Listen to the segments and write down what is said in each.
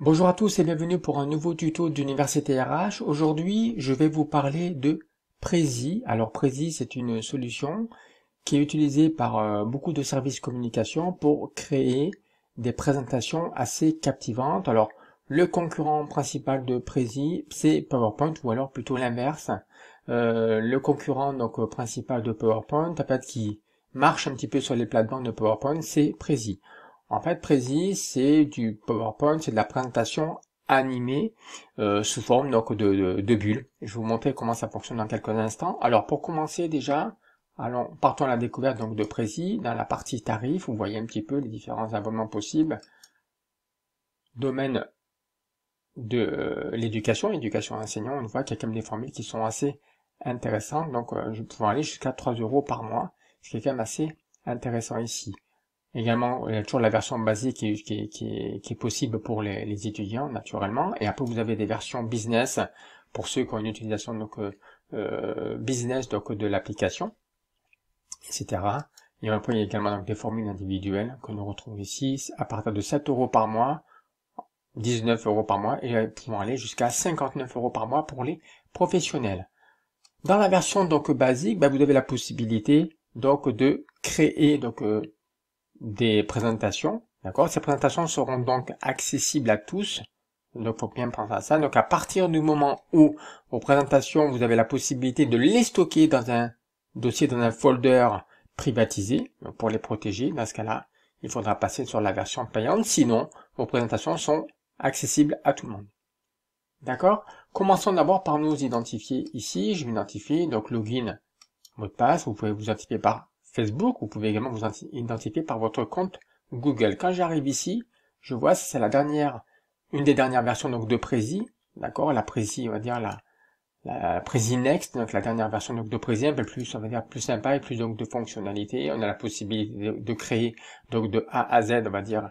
Bonjour à tous et bienvenue pour un nouveau tuto d'Université RH. Aujourd'hui, je vais vous parler de Prezi. Alors Prezi, c'est une solution qui est utilisée par beaucoup de services communication pour créer des présentations assez captivantes. Alors, le concurrent principal de Prezi, c'est PowerPoint, ou alors plutôt l'inverse. Le concurrent principal de PowerPoint, en fait, qui marche un petit peu sur les plates-bandes de PowerPoint, c'est Prezi. En fait, Prezi, c'est du PowerPoint, c'est de la présentation animée sous forme de bulles. Je vais vous montrer comment ça fonctionne dans quelques instants. Alors, pour commencer déjà, partons à la découverte de Prezi. Dans la partie tarifs, vous voyez un petit peu les différents abonnements possibles. Domaine de l'éducation enseignant, on voit qu'il y a quand même des formules qui sont assez intéressantes. Donc, je vais pouvoir aller jusqu'à 3 € par mois, ce qui est quand même assez intéressant ici. Également, il y a toujours la version basique qui est possible pour les étudiants, naturellement. Et après, vous avez des versions business pour ceux qui ont une utilisation business de l'application, etc. Et après, il y a également des formules individuelles que nous retrouvons ici à partir de 7 € par mois, 19 € par mois, et pouvant aller jusqu'à 59 € par mois pour les professionnels. Dans la version basique, vous avez la possibilité de créer des présentations, d'accord? Ces présentations seront donc accessibles à tous, donc faut bien penser à ça. Donc à partir du moment où vos présentations, vous avez la possibilité de les stocker dans un dossier, dans un folder privatisé, donc pour les protéger. Dans ce cas-là, il faudra passer sur la version payante, sinon vos présentations sont accessibles à tout le monde. D'accord? Commençons d'abord par nous identifier ici. Je vais m'identifier, donc login, mot de passe. Vous pouvez vous identifier par Facebook, vous pouvez également vous identifier par votre compte Google. Quand j'arrive ici, je vois c'est une des dernières versions de Prezi, d'accord, la Prezi, on va dire la Prezi Next, donc la dernière version de Prezi, un peu plus, on va dire plus sympa et plus de fonctionnalités. On a la possibilité de créer de A à Z, on va dire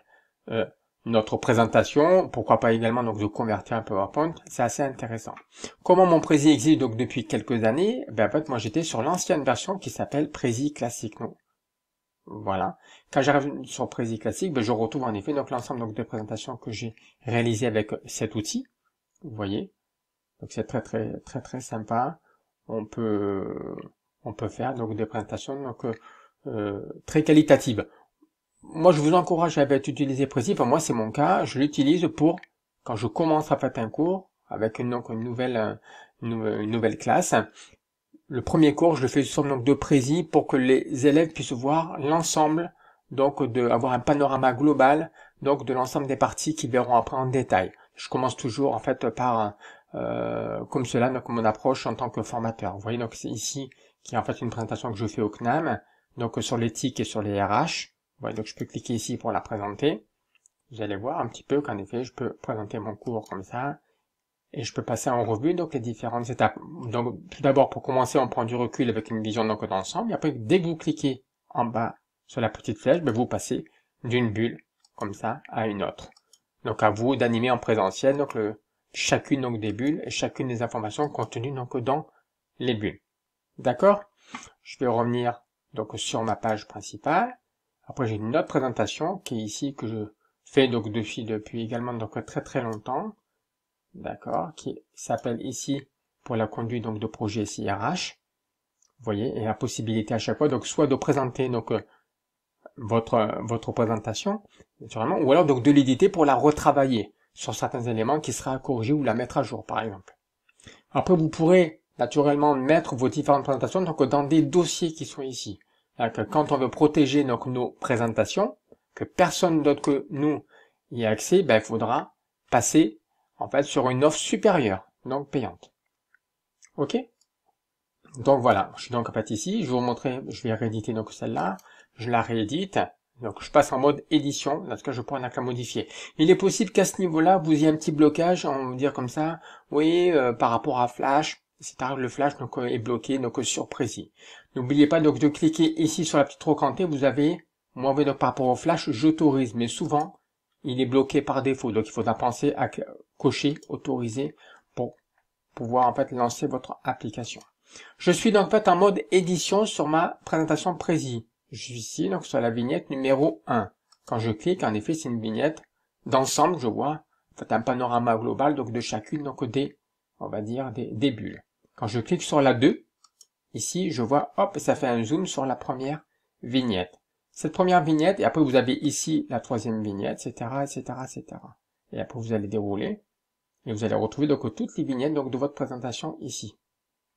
notre présentation, pourquoi pas également de convertir un PowerPoint, c'est assez intéressant. Comment mon Prezi existe depuis quelques années? En fait, moi j'étais sur l'ancienne version qui s'appelle Prezi Classic. Voilà. Quand j'arrive sur Prezi Classic, je retrouve en effet l'ensemble des présentations que j'ai réalisées avec cet outil. Vous voyez. Donc c'est très sympa. On peut faire des présentations très qualitatives. Moi, je vous encourage à utiliser Prezi. Moi, c'est mon cas. Je l'utilise pour quand je commence à faire un cours avec une nouvelle classe. Le premier cours, je le fais sous forme de Prezi pour que les élèves puissent voir l'ensemble, avoir un panorama global, de l'ensemble des parties qu'ils verront après en détail. Je commence toujours en fait par comme cela, mon approche en tant que formateur. Vous voyez, c'est ici qui est en fait une présentation que je fais au CNAM, sur l'éthique et sur les RH. Ouais, donc je peux cliquer ici pour la présenter. Vous allez voir un petit peu qu'en effet, je peux présenter mon cours comme ça. Et je peux passer en revue les différentes étapes. Donc tout d'abord, pour commencer, on prend du recul avec une vision d'ensemble. Et après, dès que vous cliquez en bas sur la petite flèche, vous passez d'une bulle comme ça à une autre. Donc à vous d'animer en présentiel chacune des bulles et chacune des informations contenues dans les bulles. D'accord? Je vais revenir sur ma page principale. Après, j'ai une autre présentation qui est ici, que je fais depuis également très longtemps. D'accord, qui s'appelle ici pour la conduite de projet SIRH. Vous voyez, et la possibilité à chaque fois, soit de présenter votre présentation, naturellement, ou alors de l'éditer pour la retravailler sur certains éléments qui sera à corriger ou la mettre à jour, par exemple. Après, vous pourrez naturellement mettre vos différentes présentations dans des dossiers qui sont ici. Quand on veut protéger nos présentations, que personne d'autre que nous y ait accès, il faudra passer en fait sur une offre supérieure, payante. Ok? Donc voilà, je suis en fait ici, je vais vous montrer, je vais rééditer celle-là, je la réédite, je passe en mode édition, dans ce cas je pourrais la modifier. Il est possible qu'à ce niveau-là, vous ayez un petit blocage, on va dire comme ça, oui, par rapport à Flash, etc. Le Flash est bloqué sur Prezi. N'oubliez pas de cliquer ici sur la petite trocantée, vous avez, moi par rapport au Flash, j'autorise, mais souvent, il est bloqué par défaut, donc il faudra penser à cocher autoriser pour pouvoir en fait lancer votre application. Je suis donc en fait en mode édition sur ma présentation Prezi. Je suis ici sur la vignette numéro 1. Quand je clique, en effet, c'est une vignette d'ensemble, je vois en fait, un panorama global donc de chacune donc des, on va dire, des bulles. Quand je clique sur la 2, ici, je vois, hop, ça fait un zoom sur la première vignette. Cette première vignette, et après vous avez ici la troisième vignette, etc., etc., etc. Et après vous allez dérouler, et vous allez retrouver donc toutes les vignettes donc de votre présentation ici.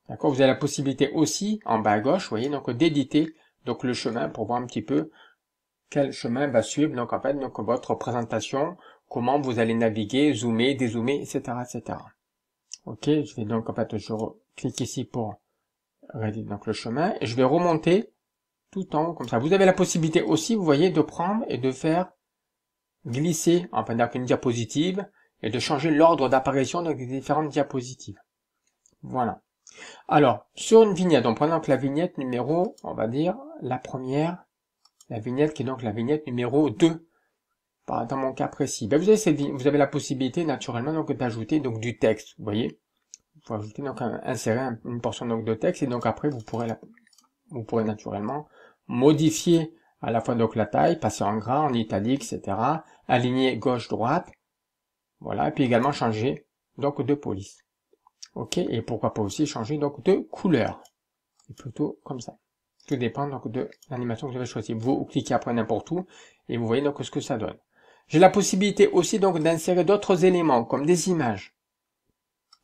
D'accord, vous avez la possibilité aussi, en bas à gauche, vous voyez, donc d'éditer donc le chemin pour voir un petit peu quel chemin va suivre donc en fait donc votre présentation, comment vous allez naviguer, zoomer, dézoomer, etc., etc. Ok, je vais donc en fait je clique ici pour rééditer donc le chemin et je vais remonter tout en haut comme ça. Vous avez la possibilité aussi, vous voyez, de prendre et de faire glisser enfin donc une diapositive et de changer l'ordre d'apparition donc des différentes diapositives. Voilà. Alors, sur une vignette, on prend donc la vignette numéro, on va dire, la première, la vignette qui est donc la vignette numéro 2, dans mon cas précis. Ben, vous avez la possibilité naturellement donc d'ajouter donc du texte, vous voyez. Il faut ajouter donc insérer une portion donc de texte et donc après vous pourrez naturellement modifier à la fois donc la taille, passer en gras, en italique, etc. Aligner gauche-droite, voilà, et puis également changer donc de police. Ok, et pourquoi pas aussi changer donc de couleur. C'est plutôt comme ça. Tout dépend donc de l'animation que vous avez choisi. Vous cliquez après n'importe où et vous voyez donc ce que ça donne. J'ai la possibilité aussi donc d'insérer d'autres éléments comme des images.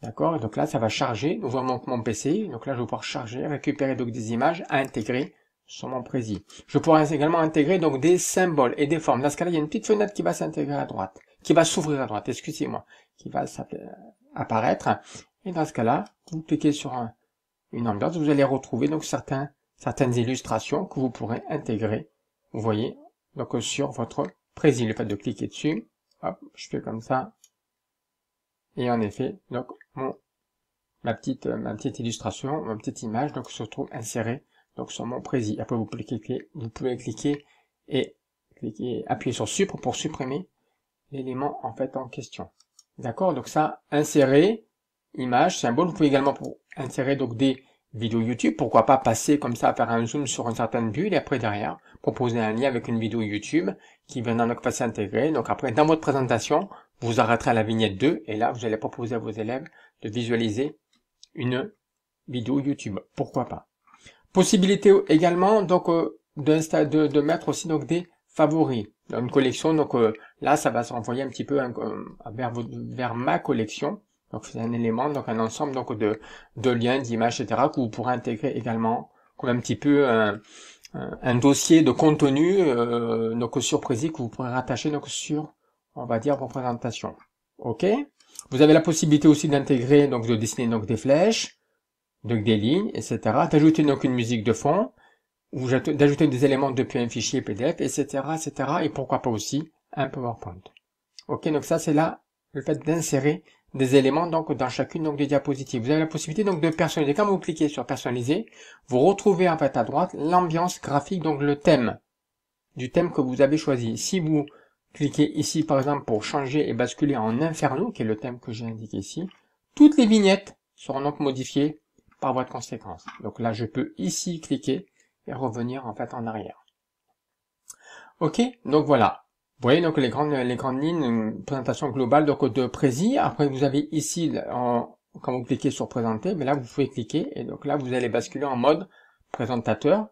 D'accord, donc là ça va charger, ouvrir mon PC, donc là je vais pouvoir charger, récupérer donc des images à intégrer sur mon prési. Je pourrais également intégrer donc des symboles et des formes. Dans ce cas-là, il y a une petite fenêtre qui va s'intégrer à droite, qui va s'ouvrir à droite, excusez-moi, qui va apparaître. Et dans ce cas-là, vous cliquez sur une ambiance, vous allez retrouver donc certaines illustrations que vous pourrez intégrer, vous voyez, donc sur votre prési. Le fait de cliquer dessus, hop, je fais comme ça, et en effet, donc ma petite illustration, ma petite image, donc se trouve insérée donc sur mon prési. Après vous pouvez cliquer et appuyer sur Supprimer pour supprimer l'élément en fait en question. D'accord, donc ça, insérer image, symbole. Vous pouvez également insérer donc des vidéos YouTube. Pourquoi pas passer comme ça, faire un zoom sur une certaine bulle et après derrière, proposer un lien avec une vidéo YouTube qui viendra donc passer intégrer. Donc après, dans votre présentation, vous arrêterez à la vignette 2 et là, vous allez proposer à vos élèves de visualiser une vidéo YouTube. Pourquoi pas. Possibilité également donc de mettre aussi donc des favoris dans une collection. Donc là, ça va se renvoyer un petit peu vers ma collection. Donc c'est un élément, donc un ensemble donc de liens, d'images, etc. que vous pourrez intégrer également comme un petit peu un dossier de contenu donc sur Prési que vous pourrez rattacher donc sur, on va dire, vos présentations. Ok. Vous avez la possibilité aussi d'intégrer donc de dessiner donc des flèches, donc des lignes, etc. D'ajouter donc une musique de fond ou d'ajouter des éléments depuis un fichier PDF, etc., etc. Et pourquoi pas aussi un PowerPoint. Ok. Donc ça c'est là le fait d'insérer des éléments donc dans chacune donc des diapositives. Vous avez la possibilité donc de personnaliser. Quand vous cliquez sur personnaliser, vous retrouvez en fait à droite l'ambiance graphique, donc le thème du thème que vous avez choisi. Si vous cliquez ici par exemple pour changer et basculer en Inferno, qui est le thème que j'ai indiqué ici, toutes les vignettes seront donc modifiées par voie de conséquence. Donc là je peux ici cliquer et revenir en fait en arrière. Ok, donc voilà. Vous voyez donc les grandes lignes, une présentation globale donc de Prési. Après vous avez ici, quand vous cliquez sur présenter, mais là vous pouvez cliquer et donc là vous allez basculer en mode présentateur,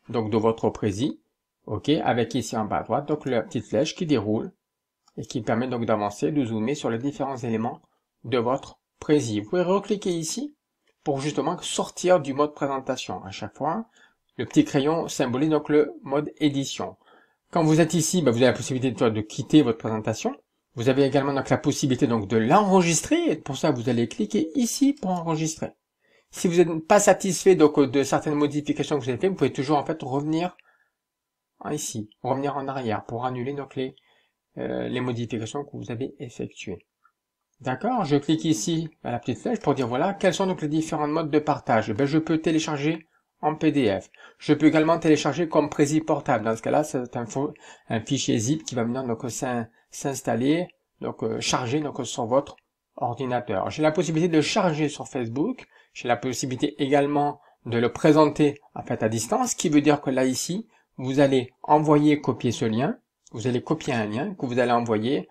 donc de votre Prési. Ok, avec ici en bas à droite donc la petite flèche qui déroule et qui permet donc d'avancer, de zoomer sur les différents éléments de votre Prési. Vous pouvez recliquer ici pour justement sortir du mode présentation. À chaque fois, le petit crayon symbolise donc le mode édition. Quand vous êtes ici, vous avez la possibilité de quitter votre présentation. Vous avez également donc la possibilité donc de l'enregistrer. Et pour ça, vous allez cliquer ici pour enregistrer. Si vous n'êtes pas satisfait donc de certaines modifications que vous avez faites, vous pouvez toujours en fait revenir ici, revenir en arrière pour annuler donc les modifications que vous avez effectuées. D'accord, je clique ici à la petite flèche pour dire voilà quels sont donc les différents modes de partage. Je peux télécharger en PDF. Je peux également télécharger comme Prési portable. Dans ce cas-là, c'est un fichier zip qui va venir donc s'installer, donc charger donc sur votre ordinateur. J'ai la possibilité de charger sur Facebook. J'ai la possibilité également de le présenter en fait à distance, ce qui veut dire que là ici, vous allez copier ce lien. Vous allez copier un lien que vous allez envoyer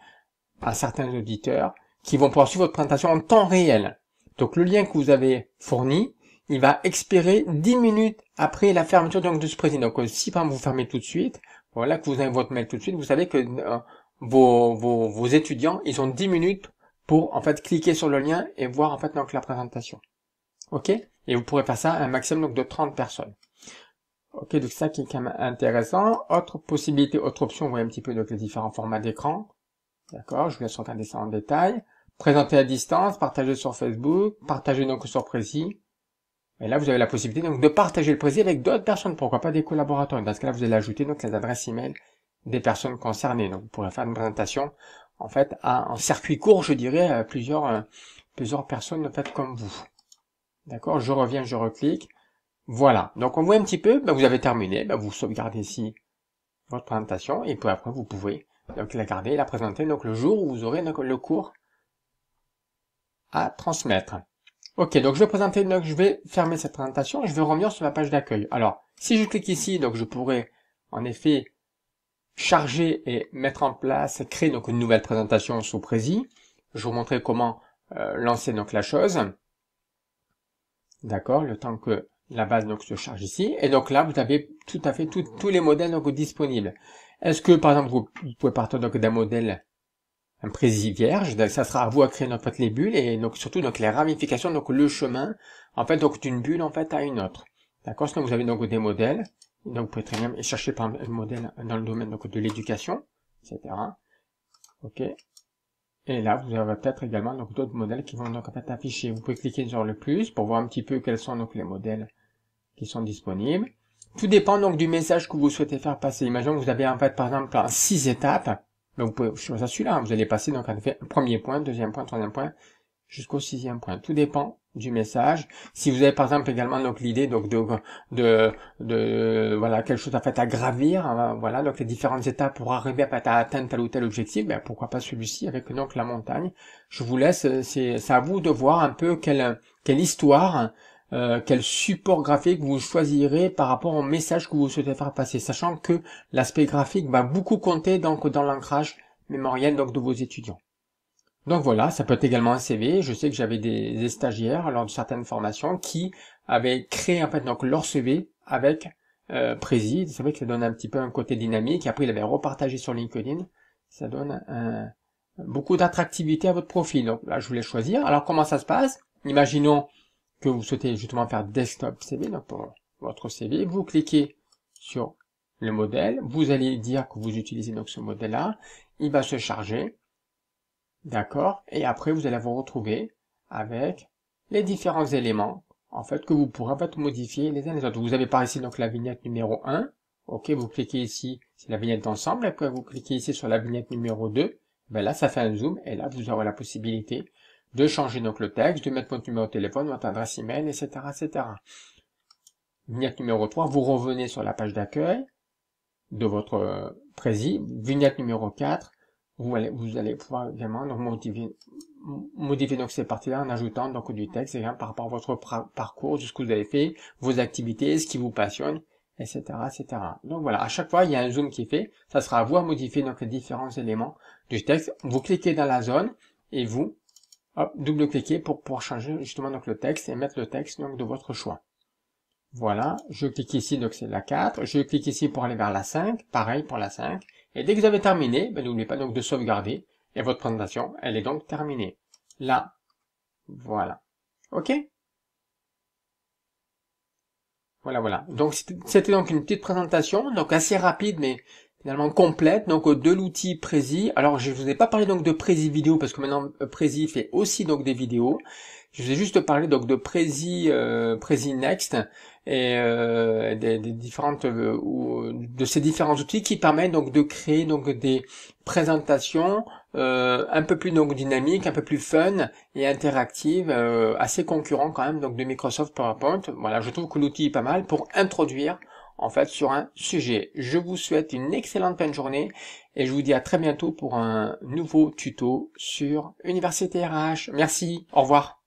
à certains auditeurs qui vont pouvoir suivre votre présentation en temps réel. Donc le lien que vous avez fourni, il va expirer 10 minutes après la fermeture donc de ce Prezi. Donc si par exemple vous fermez tout de suite, voilà que vous avez votre mail tout de suite, vous savez que vos étudiants, ils ont 10 minutes pour en fait cliquer sur le lien et voir en fait donc la présentation. Ok? Et vous pourrez faire ça à un maximum donc de 30 personnes. Ok, donc ça qui est quand même intéressant. Autre possibilité, autre option, vous voyez un petit peu donc les différents formats d'écran. D'accord, je vous laisse regarder ça en détail. Présenter à distance, partager sur Facebook, partager donc sur Prezi. Et là, vous avez la possibilité donc de partager le Prezi avec d'autres personnes, pourquoi pas des collaborateurs. Dans ce cas-là, vous allez ajouter donc les adresses email des personnes concernées. Donc, vous pourrez faire une présentation en fait en circuit court, je dirais, à plusieurs personnes en fait comme vous. D'accord, je reviens, je reclique. Voilà. Donc, on voit un petit peu, vous avez terminé, vous sauvegardez ici votre présentation et puis après, vous pouvez donc la garder et la présenter donc le jour où vous aurez donc le cours à transmettre. Ok, donc je vais présenter, donc je vais fermer cette présentation et je vais revenir sur la page d'accueil. Alors, si je clique ici, donc je pourrais en effet charger et mettre en place, créer donc une nouvelle présentation sous Prezi. Je vais vous montrer comment lancer donc la chose. D'accord, le temps que la base donc se charge ici. Et donc là, vous avez tout à fait tous les modèles donc disponibles. Est-ce que par exemple vous pouvez partir donc d'un modèle un Prezi vierge, ça sera à vous à créer en fait les bulles et donc surtout donc les ramifications, donc le chemin en fait donc d'une bulle en fait à une autre. D'accord, sinon vous avez donc des modèles, donc vous pouvez très bien chercher par exemple un modèle dans le domaine donc de l'éducation, etc. Ok. Et là vous avez peut-être également donc d'autres modèles qui vont donc en fait afficher. Vous pouvez cliquer sur le plus pour voir un petit peu quels sont donc les modèles qui sont disponibles. Tout dépend donc du message que vous souhaitez faire passer. Imaginons que vous avez en fait par exemple 6 étapes. Donc vous pouvez choisir celui-là, vous allez passer donc en effet premier point, deuxième point, troisième point, jusqu'au 6e point. Tout dépend du message. Si vous avez par exemple également donc l'idée donc de voilà quelque chose en fait à gravir, voilà donc les différentes étapes pour arriver à atteindre tel ou tel objectif, pourquoi pas celui-ci avec donc la montagne. Je vous laisse, c'est à vous de voir un peu quelle histoire. Quel support graphique vous choisirez par rapport au message que vous souhaitez faire passer, sachant que l'aspect graphique va beaucoup compter donc dans l'ancrage mémoriel donc de vos étudiants. Donc voilà, ça peut être également un CV. Je sais que j'avais des stagiaires lors de certaines formations qui avaient créé en fait donc leur CV avec Prezi. C'est vrai que ça donne un petit peu un côté dynamique. Après, il avait repartagé sur LinkedIn. Ça donne beaucoup d'attractivité à votre profil. Donc là, je voulais choisir. Alors comment ça se passe? Imaginons que vous souhaitez justement faire desktop CV, donc pour votre CV, vous cliquez sur le modèle, vous allez dire que vous utilisez donc ce modèle-là, il va se charger, d'accord, et après vous allez vous retrouver avec les différents éléments, en fait, que vous pourrez en fait modifier les uns les autres. Vous avez par ici donc la vignette numéro 1, ok, vous cliquez ici, c'est la vignette d'ensemble, et puis vous cliquez ici sur la vignette numéro 2, là ça fait un zoom, et là vous aurez la possibilité de changer donc le texte, de mettre votre numéro de téléphone, votre adresse email, etc., etc. Vignette numéro 3, vous revenez sur la page d'accueil de votre Prezi. Vignette numéro 4, vous allez pouvoir également donc modifier donc ces parties-là en ajoutant donc du texte par rapport à votre parcours, de ce que vous avez fait, vos activités, ce qui vous passionne, etc., etc. Donc voilà, à chaque fois il y a un zoom qui est fait, ça sera à vous à modifier donc les différents éléments du texte. Vous cliquez dans la zone et vous double-cliquez pour pouvoir changer justement donc le texte et mettre le texte donc de votre choix. Voilà, je clique ici, donc c'est la 4, je clique ici pour aller vers la 5, pareil pour la 5, et dès que vous avez terminé, n'oubliez pas donc de sauvegarder, et votre présentation, elle est donc terminée. Là, voilà. Ok? Voilà. Donc c'était donc une petite présentation, donc assez rapide, mais finalement complète, donc de l'outil Prezi. Alors je vous ai pas parlé donc de Prezi vidéo parce que maintenant Prezi fait aussi donc des vidéos. Je vous ai juste parlé donc de Prezi Next et des différentes de ces différents outils qui permettent donc de créer donc des présentations un peu plus donc dynamiques, un peu plus fun et interactives, assez concurrents quand même donc de Microsoft PowerPoint. Voilà, je trouve que l'outil est pas mal pour introduire en fait sur un sujet. Je vous souhaite une excellente fin de journée et je vous dis à très bientôt pour un nouveau tuto sur Université RH. Merci, au revoir.